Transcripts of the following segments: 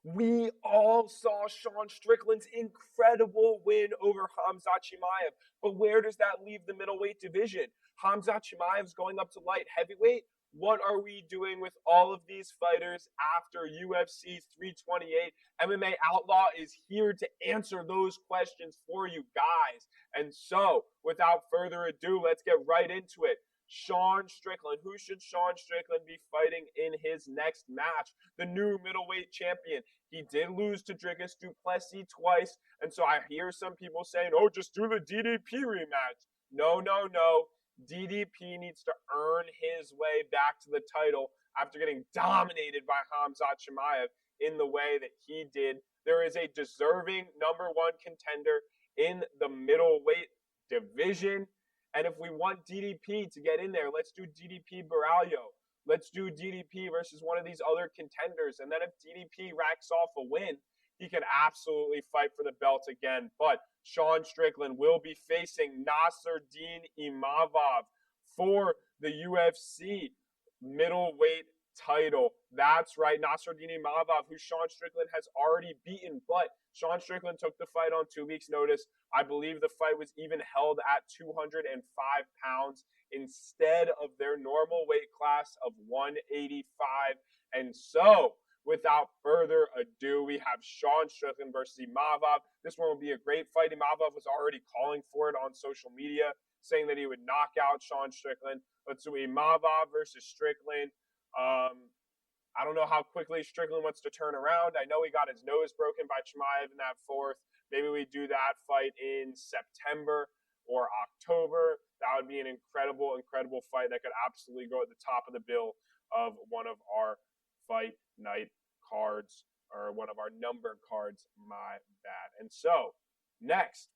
We all saw Sean Strickland's incredible win over Khamzat Chimaev, but where does that leave the middleweight division? Khamzat Chimaev's going up to light heavyweight. What are we doing with all of these fighters after UFC 328? MMA Outlaw is here to answer those questions for you guys. And so, without further ado, let's get right into it. Sean Strickland. Who should Sean Strickland be fighting in his next match? The new middleweight champion. He did lose to Dricus du Plessis twice, and so I hear some people saying, oh, just do the DDP rematch. No, no, no. DDP needs to earn his way back to the title after getting dominated by Khamzat Chimaev in the way that he did. There is a deserving number one contender in the middleweight division. And if we want DDP to get in there, let's do DDP Baralho. Let's do DDP versus one of these other contenders. And then if DDP racks off a win, he can absolutely fight for the belt again. But Sean Strickland will be facing Nasruddin Imavov for the UFC middleweight title. That's right, Nasruddin Imavov, who Sean Strickland has already beaten. But Sean Strickland took the fight on 2 weeks' notice. I believe the fight was even held at 205 pounds instead of their normal weight class of 185. And so, without further ado, we have Sean Strickland versus Imavov. This one will be a great fight. Imavov was already calling for it on social media, saying that he would knock out Sean Strickland. Let's do Imavov versus Strickland. I don't know how quickly Strickland wants to turn around. I know he got his nose broken by Chimaev in that fourth. Maybe we do that fight in September or October. That would be an incredible, incredible fight that could absolutely go at the top of the bill of one of our fight night cards, or one of our numbered cards, my bad. And so, next,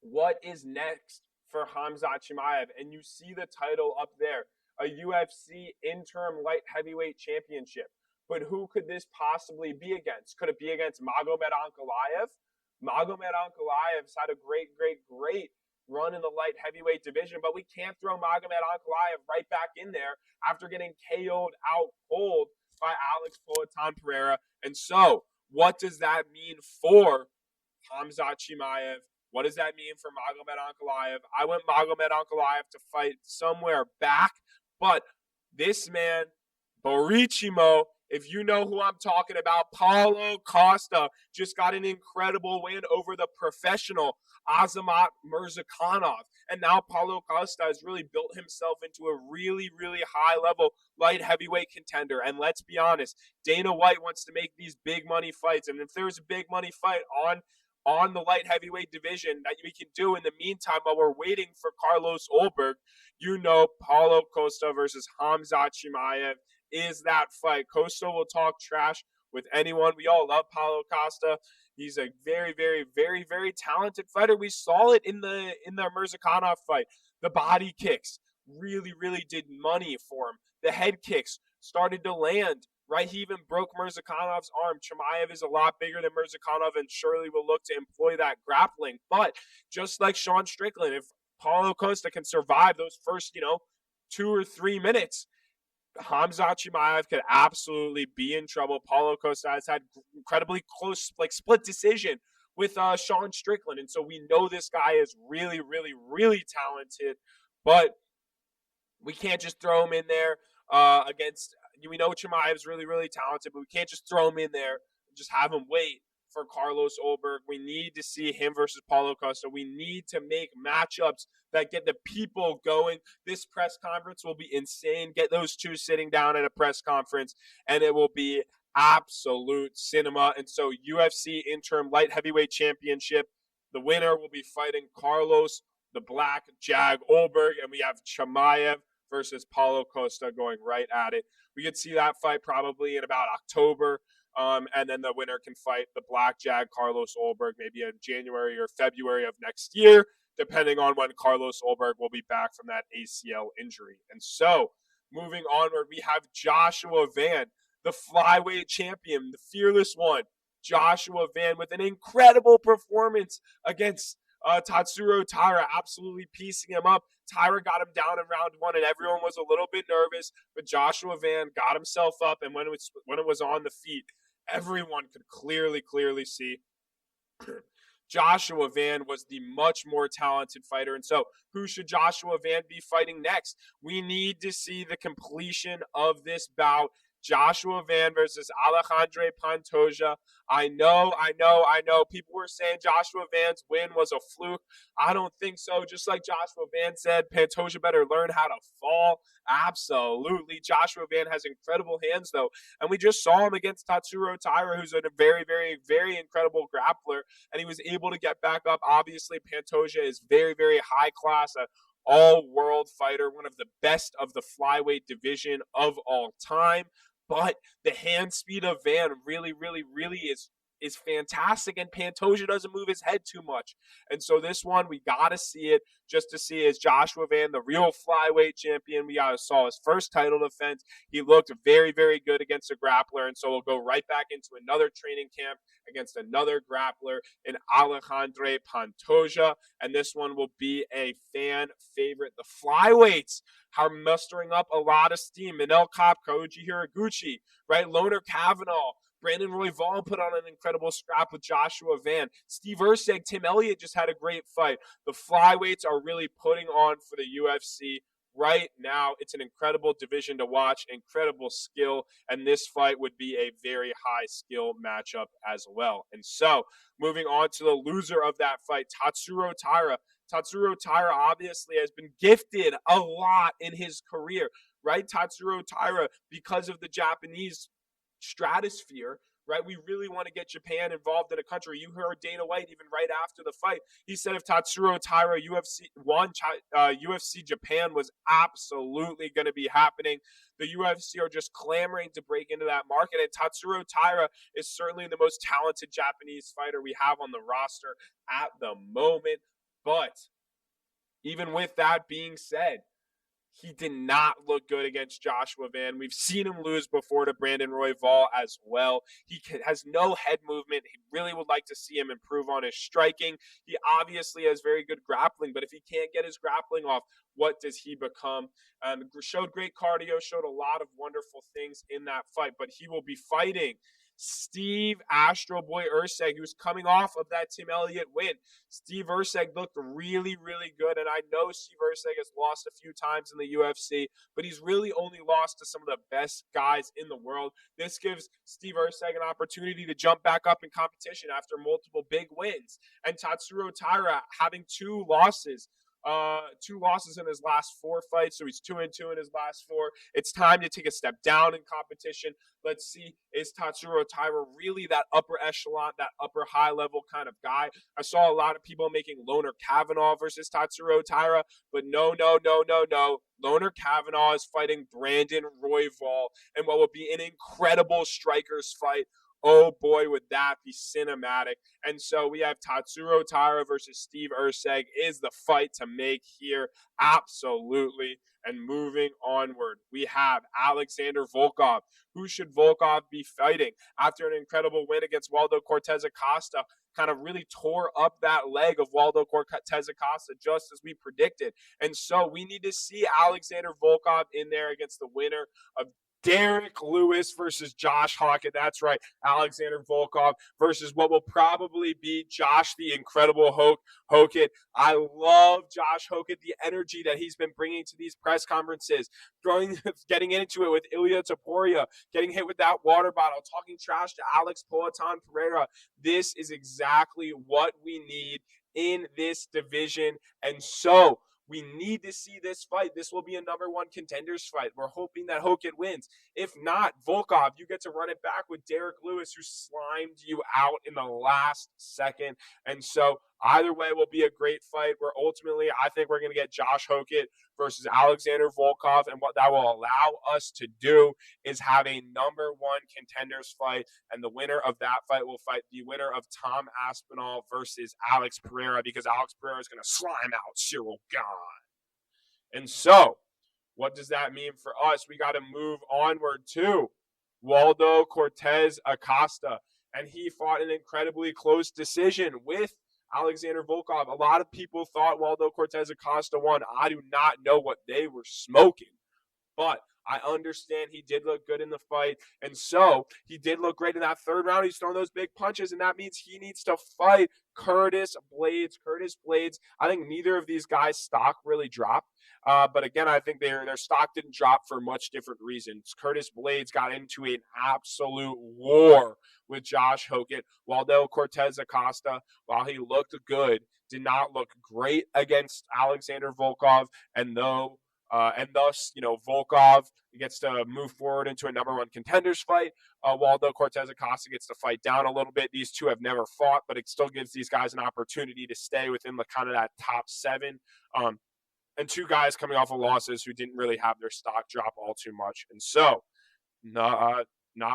what is next for Khamzat Chimaev? And you see the title up there, a UFC interim light heavyweight championship. But who could this possibly be against? Could it be against Magomed Ankalaev? Magomed Ankalaev's had a great run in the light heavyweight division, but we can't throw Magomed Ankalaev right back in there after getting KO'd out cold by Alex Poatan Pereira. And so, what does that mean for Khamzat Chimaev? What does that mean for Magomed Ankalaev? I want Magomed Ankalaev to fight somewhere back, but this man, Borichimo, if you know who I'm talking about, Paulo Costa just got an incredible win over the professional Azamat Mirzakhanov. And now Paulo Costa has really built himself into a really, really high-level light heavyweight contender. And let's be honest, Dana White wants to make these big money fights. And if there's a big money fight on the light heavyweight division that we can do in the meantime while we're waiting for Carlos Ulberg, you know Paulo Costa versus Khamzat Chimaev is that fight. Costa will talk trash with anyone. We all love Paulo Costa. He's a very, very, very, very talented fighter. We saw it in the Mirzakhanov fight. The body kicks really, really did money for him. The head kicks started to land, right? He even broke Mirzakhanov's arm. Chimaev is a lot bigger than Mirzakhanov and surely will look to employ that grappling. But just like Sean Strickland, if Paulo Costa can survive those first, 2 or 3 minutes, Khamzat Chimaev could absolutely be in trouble. Paulo Costa has had incredibly close, split decision with Sean Strickland. And so we know this guy is really, really, really talented. But we can't just throw him in there against, we know Chimaev's really, really talented, but we can't just throw him in there and just have him wait for Carlos Ulberg. We need to see him versus Paulo Costa. We need to make matchups that get the people going. This press conference will be insane. Get those two sitting down at a press conference, and it will be absolute cinema. And so UFC interim light heavyweight championship, the winner will be fighting Carlos the Black Jag Ulberg, and we have Chimaev versus Paulo Costa going right at it. We could see that fight probably in about October. And then the winner can fight the Black Jag Carlos Ulberg maybe in January or February of next year, depending on when Carlos Ulberg will be back from that ACL injury. And so, moving onward, we have Joshua Van, the flyweight champion, the fearless one. Joshua Van with an incredible performance against Tatsuro Taira, absolutely piecing him up. Taira got him down in round 1, and everyone was a little bit nervous, but Joshua Van got himself up, and when it was on the feet, everyone could clearly see Joshua Van was the much more talented fighter. And so, who should Joshua Van be fighting next? We need to see the completion of this bout. Joshua Van versus Alejandro Pantoja. I know. People were saying Joshua Van's win was a fluke. I don't think so. Just like Joshua Van said, Pantoja better learn how to fall. Absolutely. Joshua Van has incredible hands, though. And we just saw him against Tatsuro Taira, who's a very incredible grappler, and he was able to get back up. Obviously, Pantoja is very high class, an all-world fighter, one of the best of the flyweight division of all time. But the hand speed of Van really is fantastic, and Pantoja doesn't move his head too much. And so this one, we got to see it just to see is Joshua Van the real flyweight champion. We saw his first title defense. He looked very good against a grappler, and so we'll go right back into another training camp against another grappler in Alejandro Pantoja, and this one will be a fan favorite. The flyweights are mustering up a lot of steam. Manel Kape, Koji Hiraguchi, right? Loner Kavanaugh, Brandon Royval put on an incredible scrap with Joshua Van. Steve Erceg, Tim Elliott just had a great fight. The flyweights are really putting on for the UFC right now. It's an incredible division to watch, incredible skill, and this fight would be a very high skill matchup as well. And so, moving on to the loser of that fight, Tatsuro Taira. Tatsuro Taira obviously has been gifted a lot in his career, right? Tatsuro Taira, because of the Japanese stratosphere, right? We really want to get Japan involved in a country. You heard Dana White even right after the fight. He said if Tatsuro Taira UFC Japan was absolutely going to be happening. The UFC are just clamoring to break into that market, and Tatsuro Taira is certainly the most talented Japanese fighter we have on the roster at the moment. But even with that being said, he did not look good against Joshua Van. We've seen him lose before to Brandon Royval as well. He has no head movement. He really would like to see him improve on his striking. He obviously has very good grappling, but if he can't get his grappling off, what does he become? Showed great cardio, showed a lot of wonderful things in that fight, but he will be fighting Steve Astro Boy Erceg, who's coming off of that Tim Elliott win. Steve Erceg looked really good, and I know Steve Erceg has lost a few times in the UFC, but he's really only lost to some of the best guys in the world. This gives Steve Erceg an opportunity to jump back up in competition after multiple big wins. And Tatsuro Taira having two losses in his last 4 fights, so he's 2-2 in his last 4. It's time to take a step down in competition. Let's see, is Tatsuro Taira really that upper echelon, that upper high level kind of guy? I saw a lot of people making Loner Kavanaugh versus Tatsuro Taira, but no. Loner Kavanaugh is fighting Brandon Royval in what will be an incredible strikers fight. Oh boy, would that be cinematic. And so we have Tatsuro Taira versus Steve Erceg is the fight to make here. Absolutely. And moving onward, we have Alexander Volkov. Who should Volkov be fighting? After an incredible win against Waldo Cortez Acosta, kind of really tore up that leg of Waldo Cortez Acosta just as we predicted. And so we need to see Alexander Volkov in there against the winner of Derek Lewis versus Josh Hawkett. That's right, Alexander Volkov versus what will probably be Josh the Incredible Hokett. I love Josh Hokett, the energy that he's been bringing to these press conferences, getting into it with Ilya Taporia, getting hit with that water bottle, talking trash to Alex Poatan Pereira. This is exactly what we need in this division. And so we need to see this fight. This will be a number 1 contenders fight. We're hoping that Hokett wins. If not, Volkov, you get to run it back with Derek Lewis, who slimed you out in the last second. And so either way will be a great fight where ultimately I think we're going to get Josh Hokett versus Alexander Volkov. And what that will allow us to do is have a number 1 contenders fight. And the winner of that fight will fight the winner of Tom Aspinall versus Alex Pereira, because Alex Pereira is going to slime out Cyril Gane. And so, what does that mean for us? We got to move onward to Waldo Cortez Acosta. And he fought an incredibly close decision with Alexander Volkov. A lot of people thought Waldo Cortez Acosta won. I do not know what they were smoking, but I understand he did look good in the fight, and so he did look great in that third round. He's throwing those big punches, and that means he needs to fight Curtis Blades. Curtis Blades, I think neither of these guys' stock really dropped. But again, I think their stock didn't drop for much different reasons. Curtis Blades got into an absolute war with Josh Hogan. Waldo Cortez Acosta, while he looked good, did not look great against Alexander Volkov, and thus, Volkov gets to move forward into a number one contenders fight. Waldo Cortez Acosta gets to fight down a little bit. These two have never fought, but it still gives these guys an opportunity to stay within the kind of that top seven. And two guys coming off of losses who didn't really have their stock drop all too much. And so, not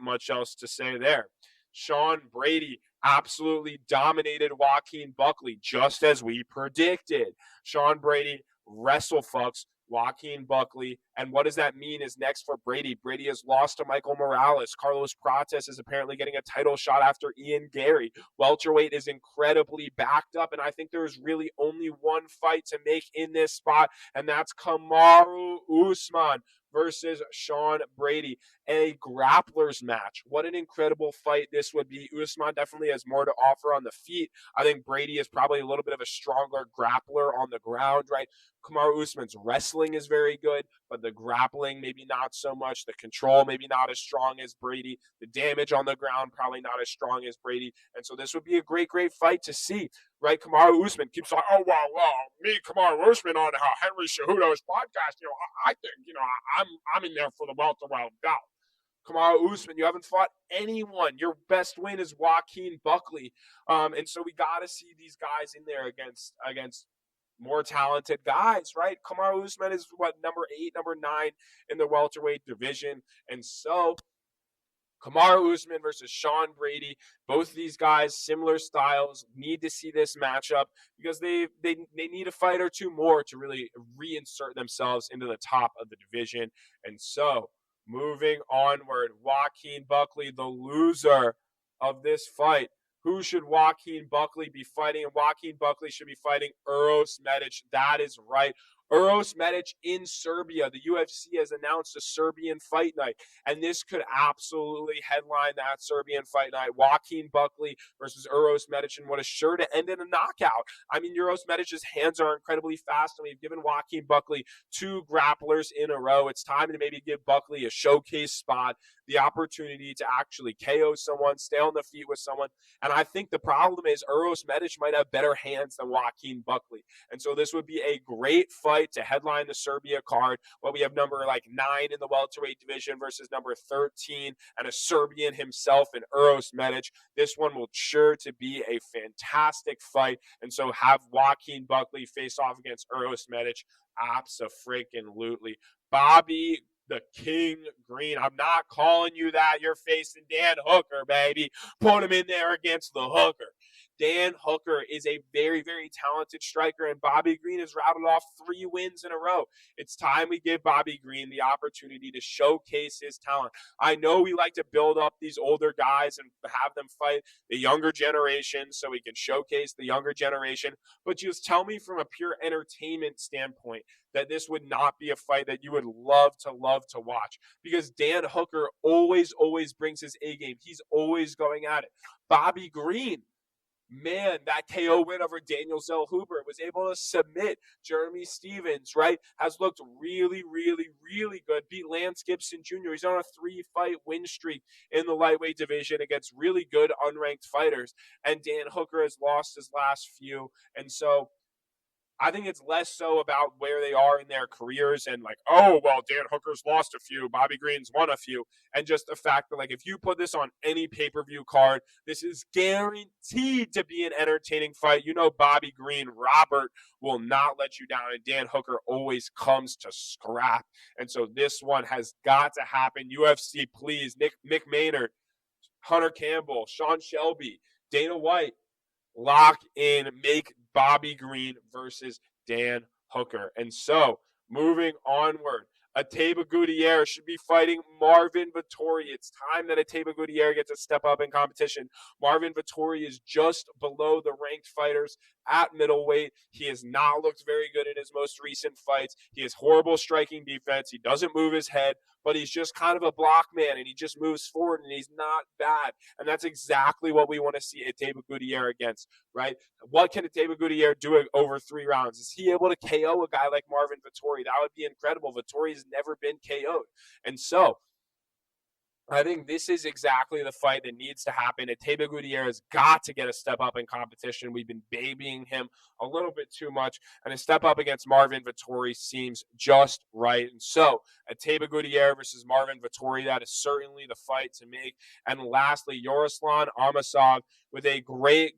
much else to say there. Sean Brady absolutely dominated Joaquin Buckley, just as we predicted. Sean Brady wrestle-fucks Joaquin Buckley. And what does that mean is next for Brady? Brady has lost to Michael Morales. Carlos Prates is apparently getting a title shot after Ian Gary. Welterweight is incredibly backed up, and I think there's really only one fight to make in this spot, and that's Kamaru Usman versus Sean Brady, a grapplers match. What an incredible fight this would be. Usman definitely has more to offer on the feet. I think Brady is probably a little bit of a stronger grappler on the ground, right? Kamaru Usman's wrestling is very good, but the grappling maybe not so much. The control maybe not as strong as Brady. The damage on the ground probably not as strong as Brady. And so this would be a great, great fight to see, right? Kamaru Usman keeps like, oh, wow, me, Kamaru Usman on Henry Cejudo's podcast, I think, I'm in there for the welterweight belt. Kamaru Usman, you haven't fought anyone. Your best win is Joaquin Buckley. And so we got to see these guys in there against more talented guys, right? Kamaru Usman is number 8, number 9 in the welterweight division. And so Kamaru Usman versus Sean Brady, both these guys, similar styles, need to see this matchup because they need a fight or two more to really reinsert themselves into the top of the division. And so moving onward, Joaquin Buckley, the loser of this fight. Who should Joaquin Buckley be fighting? And Joaquin Buckley should be fighting Uros Medic. That is right. Uros Medic in Serbia. The UFC has announced a Serbian fight night, and this could absolutely headline that Serbian fight night. Joaquin Buckley versus Uros Medic, and what is sure to end in a knockout. I mean, Uros Medic's hands are incredibly fast, and we've given Joaquin Buckley 2 grapplers in a row. It's time to maybe give Buckley a showcase spot, the opportunity to actually KO someone, stay on the feet with someone. And I think the problem is Uros Medic might have better hands than Joaquin Buckley. And so this would be a great fight to headline the Serbia card. Well, we have number 9 in the welterweight division versus number 13 and a Serbian himself in Uros Medic. This one will sure to be a fantastic fight. And so have Joaquin Buckley face off against Uros Medic. Abso-freaking-lutely. Bobby the King Green. I'm not calling you that. You're facing Dan Hooker, baby. Put him in there against the Hooker. Dan Hooker is a very, very talented striker, and Bobby Green has rattled off 3 wins in a row. It's time we give Bobby Green the opportunity to showcase his talent. I know we like to build up these older guys and have them fight the younger generation so we can showcase the younger generation, but just tell me from a pure entertainment standpoint that this would not be a fight that you would love to watch, because Dan Hooker always brings his A game. He's always going at it. Bobby Green, man, that KO win over Daniel Zellhuber, was able to submit Jeremy Stevens, right? Has looked really, really, really good. Beat Lance Gibson Jr. He's on a 3-fight win streak in the lightweight division against really good unranked fighters. And Dan Hooker has lost his last few. And so I think it's less so about where they are in their careers and like, oh, well, Dan Hooker's lost a few, Bobby Green's won a few, and just the fact that, like, if you put this on any pay-per-view card, this is guaranteed to be an entertaining fight. You know Bobby Green, Robert, will not let you down, and Dan Hooker always comes to scrap. And so this one has got to happen. UFC, please. Mick Maynard, Hunter Campbell, Sean Shelby, Dana White, lock in, make Bobby Green versus Dan Hooker. And so, moving onward, Ateba Gutierrez should be fighting Marvin Vettori. It's time that Ateba Gutierrez gets a step up in competition. Marvin Vettori is just below the ranked fighters at middleweight. He has not looked very good in his most recent fights. He has horrible striking defense. He doesn't move his head. but he's just kind of a block man, and he just moves forward, and he's not bad. And that's exactly what we want to see Eteba Gutierrez against, right? What can Eteba Gutierrez do over 3 rounds? Is he able to KO a guy like Marvin Vettori? That would be incredible. Vettori has never been KO'd. And so I think this is exactly the fight that needs to happen. Eteba Gutierrez got to get a step up in competition. We've been babying him a little bit too much, and a step up against Marvin Vettori seems just right. And so, Eteba Gutierrez versus Marvin Vettori, that is certainly the fight to make. And lastly, Yaroslav Amosov with a great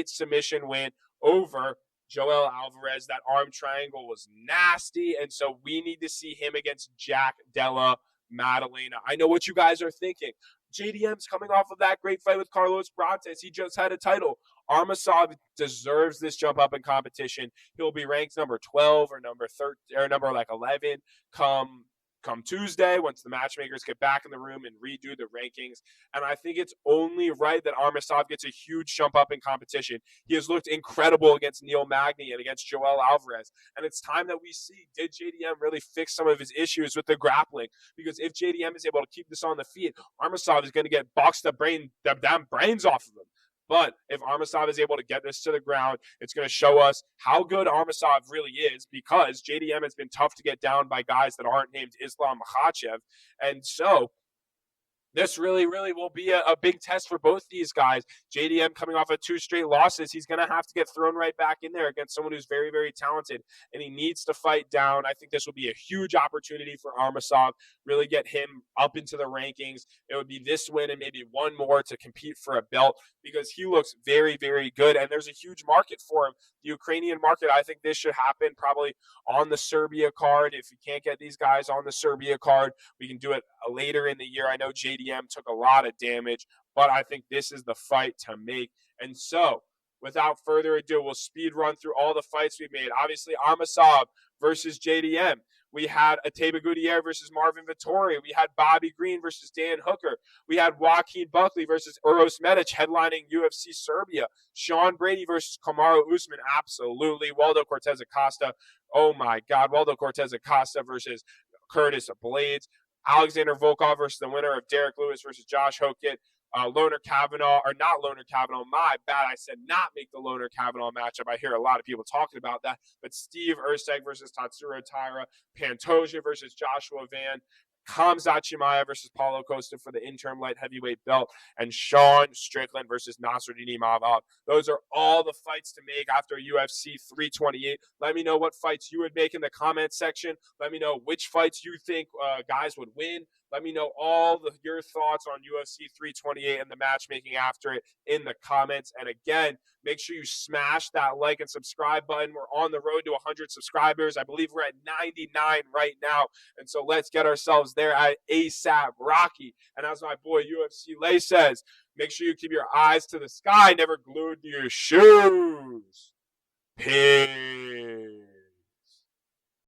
submission win over Joel Alvarez. That arm triangle was nasty, and so we need to see him against Jack Della Maddalena. I know what you guys are thinking. JDM's coming off of that great fight with Carlos Brontes. He just had a title. Armasov deserves this jump up in competition. He'll be ranked number 12 or number 13 or number 11 come Tuesday once the matchmakers get back in the room and redo the rankings. And I think it's only right that Armasov gets a huge jump up in competition. He has looked incredible against Neil Magny and against Joel Alvarez. And it's time that we see, did JDM really fix some of his issues with the grappling? Because if JDM is able to keep this on the feet, Armasov is going to get boxed the damn brains off of him. But if Armasov is able to get this to the ground, it's going to show us how good Armasov really is, because JDM has been tough to get down by guys that aren't named Islam Makhachev. And so this really will be a big test for both these guys. JDM coming off of 2 straight losses, he's going to have to get thrown right back in there against someone who's very talented, and he needs to fight down. I think this will be a huge opportunity for Armasov, really get him up into the rankings. It would be this win and maybe one more to compete for a belt, because he looks very good, and there's a huge market for him. The Ukrainian market, I think this should happen probably on the Serbia card. If you can't get these guys on the Serbia card, we can do it later in the year. I know JDM took a lot of damage, but I think this is the fight to make. And so, without further ado, we'll speed run through all the fights we've made. Obviously, Armasov versus JDM. We had Eteba Gutierrez versus Marvin Vettori. We had Bobby Green versus Dan Hooker. We had Joaquin Buckley versus Uros Medic headlining UFC Serbia. Sean Brady versus Kamaru Usman. Absolutely. Waldo Cortez Acosta. Oh my God. Waldo Cortez Acosta versus Curtis Blades. Alexander Volkov versus the winner of Derek Lewis versus Josh Hokett. Loner Kavanaugh, or not Loner Kavanaugh, my bad. I said not make the Loner Kavanaugh matchup. I hear a lot of people talking about that. But Steve Ersteg versus Tatsuro Taira. Pantoja versus Joshua Van. Khamzat Chimaev versus Paulo Costa for the interim light heavyweight belt, and Sean Strickland versus Nasruddin Imavov. Those are all the fights to make after UFC 328. Let me know what fights you would make in the comment section. Let me know which fights you think guys would win. Let me know your thoughts on UFC 328 and the matchmaking after it in the comments. And again, make sure you smash that like and subscribe button. We're on the road to 100 subscribers. I believe we're at 99 right now. And so let's get ourselves there at ASAP Rocky. And as my boy UFC Lay says, make sure you keep your eyes to the sky, never glued to your shoes. Peace.